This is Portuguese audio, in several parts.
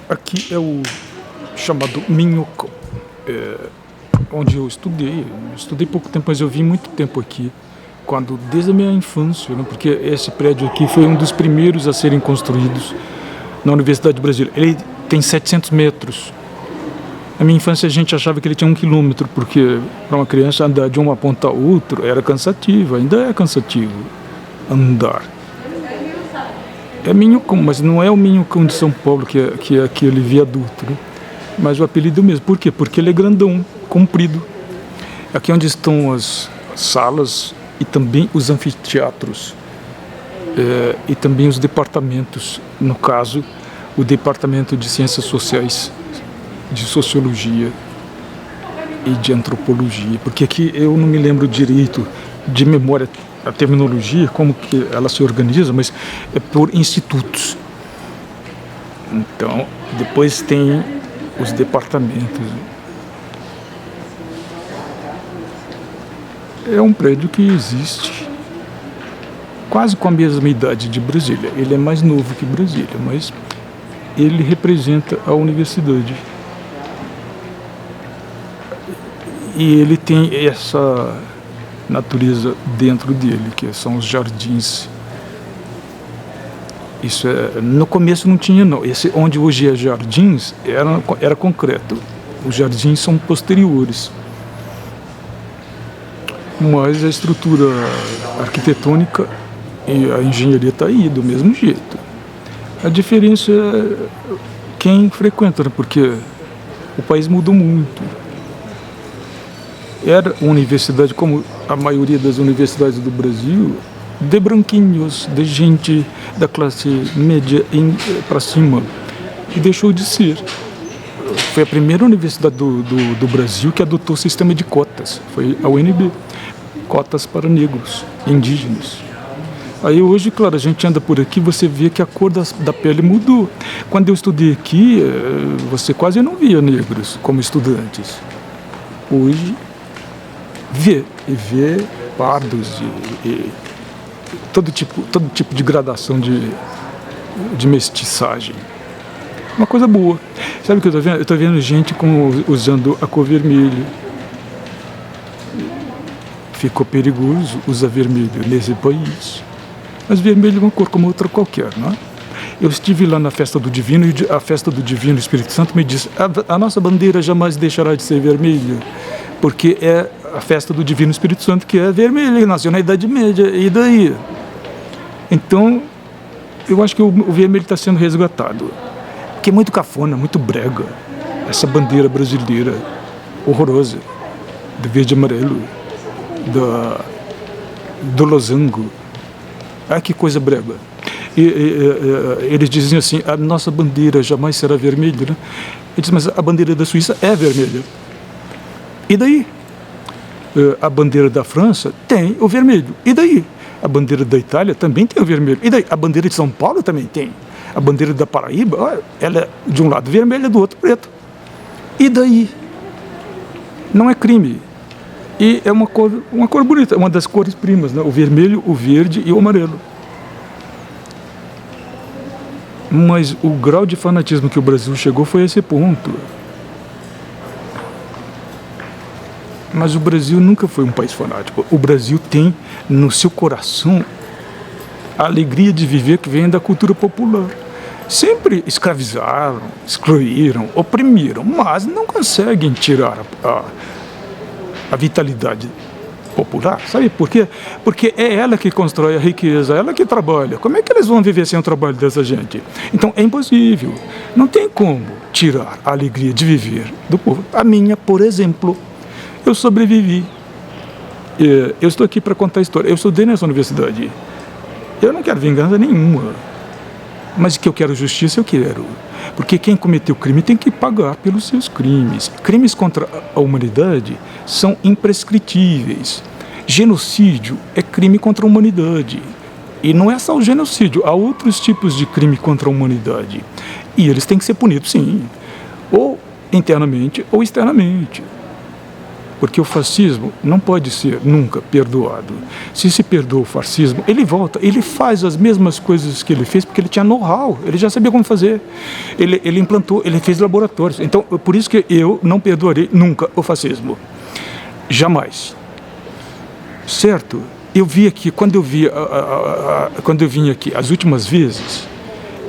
Aqui é o chamado Minhocão, onde eu estudei. Estudei pouco tempo, mas eu vim muito tempo aqui, desde a minha infância, né? Porque esse prédio aqui foi um dos primeiros a serem construídos na Universidade de Brasília. Ele tem 700 metros. Na minha infância a gente achava que ele tinha 1 quilômetro, porque para uma criança andar de uma ponta a outra era cansativo, ainda é cansativo andar. É Minhocão, mas não é o Minhocão de São Paulo, que é aquele viaduto, né? Mas o apelido mesmo. Por quê? Porque ele é grandão, comprido. Aqui é onde estão as salas e também os anfiteatros. E também os departamentos. No caso, o departamento de Ciências Sociais, de Sociologia e de Antropologia. Porque aqui eu não me lembro direito de memória a terminologia, como que ela se organiza, mas é por institutos. Então, depois tem os departamentos. É um prédio que existe quase com a mesma idade de Brasília. Ele é mais novo que Brasília, mas ele representa a universidade. E ele tem essa natureza dentro dele, que são os jardins. Isso no começo não tinha, não. Esse onde hoje é jardins era concreto. Os jardins são posteriores. Mas a estrutura arquitetônica e a engenharia está aí do mesmo jeito. A diferença é quem frequenta, né? Porque o país mudou muito. Era uma universidade, como a maioria das universidades do Brasil, de branquinhos, de gente da classe média para cima, e deixou de ser. Foi a primeira universidade do Brasil que adotou o sistema de cotas, foi a UNB, cotas para negros, indígenas. Aí hoje, claro, a gente anda por aqui, você vê que a cor da pele mudou. Quando eu estudei aqui, você quase não via negros como estudantes. Hoje vê pardos e todo tipo de gradação de mestiçagem. Uma coisa boa. Sabe o que eu estou vendo? Eu estou vendo gente usando a cor vermelha. Ficou perigoso usar vermelho nesse país. Mas vermelho é uma cor como outra qualquer, não é? Eu estive lá na festa do Divino e a festa do Divino Espírito Santo me disse: a nossa bandeira jamais deixará de ser vermelha, porque é a festa do Divino Espírito Santo que é vermelha, que nasceu na Idade Média, e daí? Então, eu acho que o vermelho está sendo resgatado, porque é muito cafona, muito brega, essa bandeira brasileira horrorosa, do verde e amarelo, do losango. Ah, que coisa brega. Eles dizem assim: a nossa bandeira jamais será vermelha, né? Eu disse: mas a bandeira da Suíça é vermelha. E daí? A bandeira da França tem o vermelho. E daí? A bandeira da Itália também tem o vermelho. E daí? A bandeira de São Paulo também tem. A bandeira da Paraíba, ela é de um lado vermelha, do outro preto. E daí? Não é crime. E é uma cor bonita, uma das cores primas, né? O vermelho, o verde e o amarelo. Mas o grau de fanatismo que o Brasil chegou foi a esse ponto. Mas o Brasil nunca foi um país fanático. O Brasil tem no seu coração a alegria de viver que vem da cultura popular. Sempre escravizaram, excluíram, oprimiram, mas não conseguem tirar a vitalidade popular. Sabe por quê? Porque é ela que constrói a riqueza, ela que trabalha. Como é que eles vão viver sem o trabalho dessa gente? Então é impossível. Não tem como tirar a alegria de viver do povo. A minha, por exemplo, eu sobrevivi. Eu estou aqui para contar a história. Eu estudei nessa universidade. Eu não quero vingança nenhuma. Mas que eu quero justiça, eu quero. Porque quem cometeu crime tem que pagar pelos seus crimes. Crimes contra a humanidade são imprescritíveis. Genocídio é crime contra a humanidade. E não é só o genocídio, há outros tipos de crime contra a humanidade. E eles têm que ser punidos, sim. Ou internamente ou externamente. porque o fascismo não pode ser nunca perdoado. Se perdoa o fascismo, ele volta, ele faz as mesmas coisas que ele fez, porque ele tinha know-how, ele já sabia como fazer. Ele implantou, ele fez laboratórios. Então, por isso que eu não perdoarei nunca o fascismo. Jamais. Certo? Eu vi aqui, quando eu vim aqui as últimas vezes,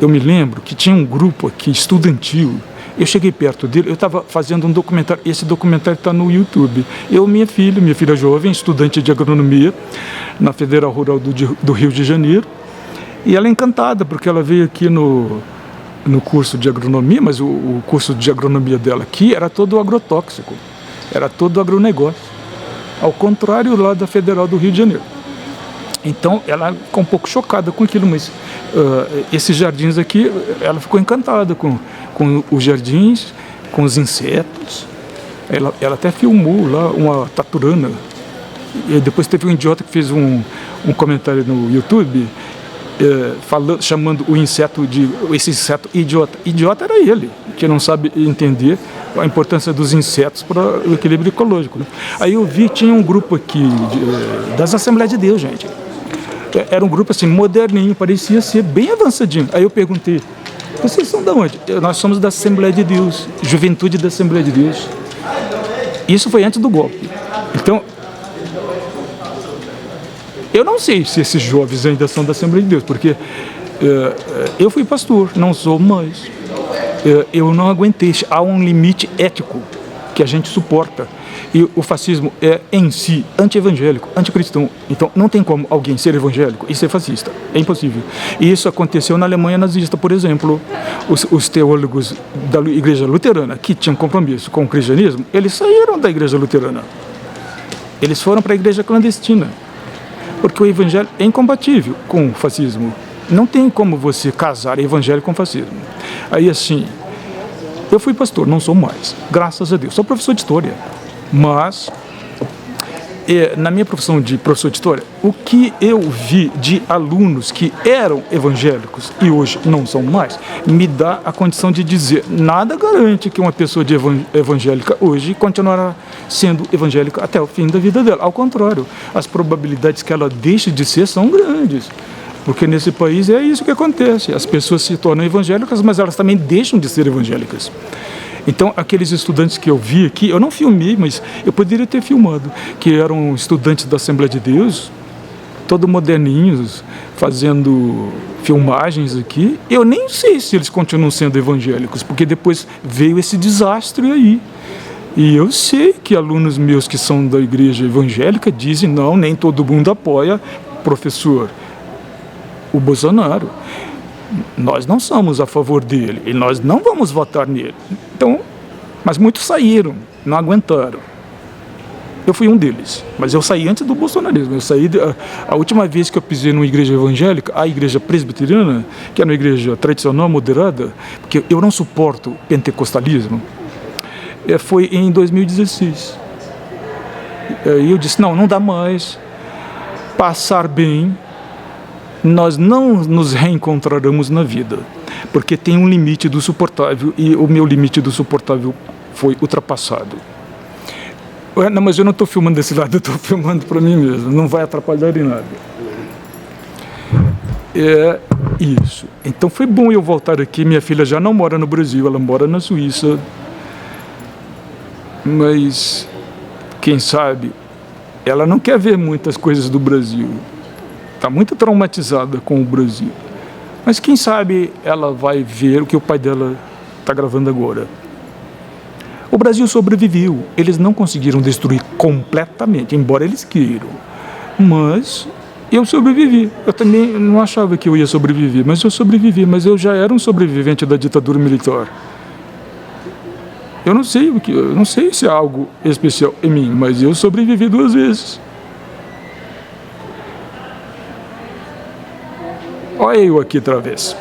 eu me lembro que tinha um grupo aqui estudantil. Eu cheguei perto dele, eu estava fazendo um documentário, esse documentário está no YouTube. Minha filha jovem, estudante de agronomia na Federal Rural do Rio de Janeiro, e ela é encantada, porque ela veio aqui no curso de agronomia, mas o curso de agronomia dela aqui era todo agrotóxico, era todo agronegócio, ao contrário lá da Federal do Rio de Janeiro. Então ela ficou um pouco chocada com aquilo, mas esses jardins aqui, ela ficou encantada com os jardins, com os insetos. Ela até filmou lá uma taturana. E depois teve um idiota que fez um comentário no YouTube chamando esse inseto idiota. Idiota era ele, que não sabe entender a importância dos insetos para o equilíbrio ecológico, né? Aí eu vi que tinha um grupo aqui das Assembleias de Deus, gente. Era um grupo assim, moderninho, parecia ser bem avançadinho. Aí eu perguntei, vocês são de onde? Nós somos da Assembleia de Deus, Juventude da Assembleia de Deus. Isso foi antes do golpe. Então, eu não sei se esses jovens ainda são da Assembleia de Deus, porque eu fui pastor, não sou mais. Eu não aguentei, há um limite ético que a gente suporta. E o fascismo é, em si, anti-evangélico, anticristão. Então, não tem como alguém ser evangélico e ser fascista. É impossível. E isso aconteceu na Alemanha nazista, por exemplo. Os teólogos da Igreja Luterana, que tinham compromisso com o cristianismo, eles saíram da Igreja Luterana. Eles foram para a Igreja Clandestina. Porque o evangelho é incompatível com o fascismo. Não tem como você casar evangelho com fascismo. Aí, assim, eu fui pastor, não sou mais. Graças a Deus. Sou professor de história. Mas, na minha profissão de professor de história, o que eu vi de alunos que eram evangélicos e hoje não são mais, me dá a condição de dizer, nada garante que uma pessoa evangélica hoje continuará sendo evangélica até o fim da vida dela. Ao contrário, as probabilidades que ela deixe de ser são grandes. Porque nesse país é isso que acontece. As pessoas se tornam evangélicas, mas elas também deixam de ser evangélicas. Então, aqueles estudantes que eu vi aqui, eu não filmei, mas eu poderia ter filmado, que eram estudantes da Assembleia de Deus, todos moderninhos, fazendo filmagens aqui. Eu nem sei se eles continuam sendo evangélicos, porque depois veio esse desastre aí. E eu sei que alunos meus que são da igreja evangélica dizem, não, nem todo mundo apoia, professor, o Bolsonaro. Nós não somos a favor dele e nós não vamos votar nele. Então, mas muitos saíram, não aguentaram. Eu fui um deles, mas eu saí antes do bolsonarismo. Eu saí a última vez que eu pisei numa igreja evangélica, a igreja presbiteriana, que é uma igreja tradicional, moderada, porque eu não suporto pentecostalismo, foi em 2016. E eu disse, não dá mais. Passar bem, nós não nos reencontraremos na vida, porque tem um limite do suportável e o meu limite do suportável foi ultrapassado. Não, mas eu não estou filmando desse lado, eu estou filmando para mim mesmo, não vai atrapalhar em nada. É isso. Então foi bom eu voltar aqui, minha filha já não mora no Brasil, ela mora na Suíça, mas quem sabe ela não quer ver muitas coisas do Brasil. Está muito traumatizada com o Brasil. Mas quem sabe ela vai ver o que o pai dela está gravando agora. O Brasil sobreviveu. Eles não conseguiram destruir completamente, embora eles queiram. Mas eu sobrevivi. Eu também não achava que eu ia sobreviver, mas eu sobrevivi. Mas eu já era um sobrevivente da ditadura militar. Eu não sei se é algo especial em mim, mas eu sobrevivi 2 vezes. Olha eu aqui outra vez.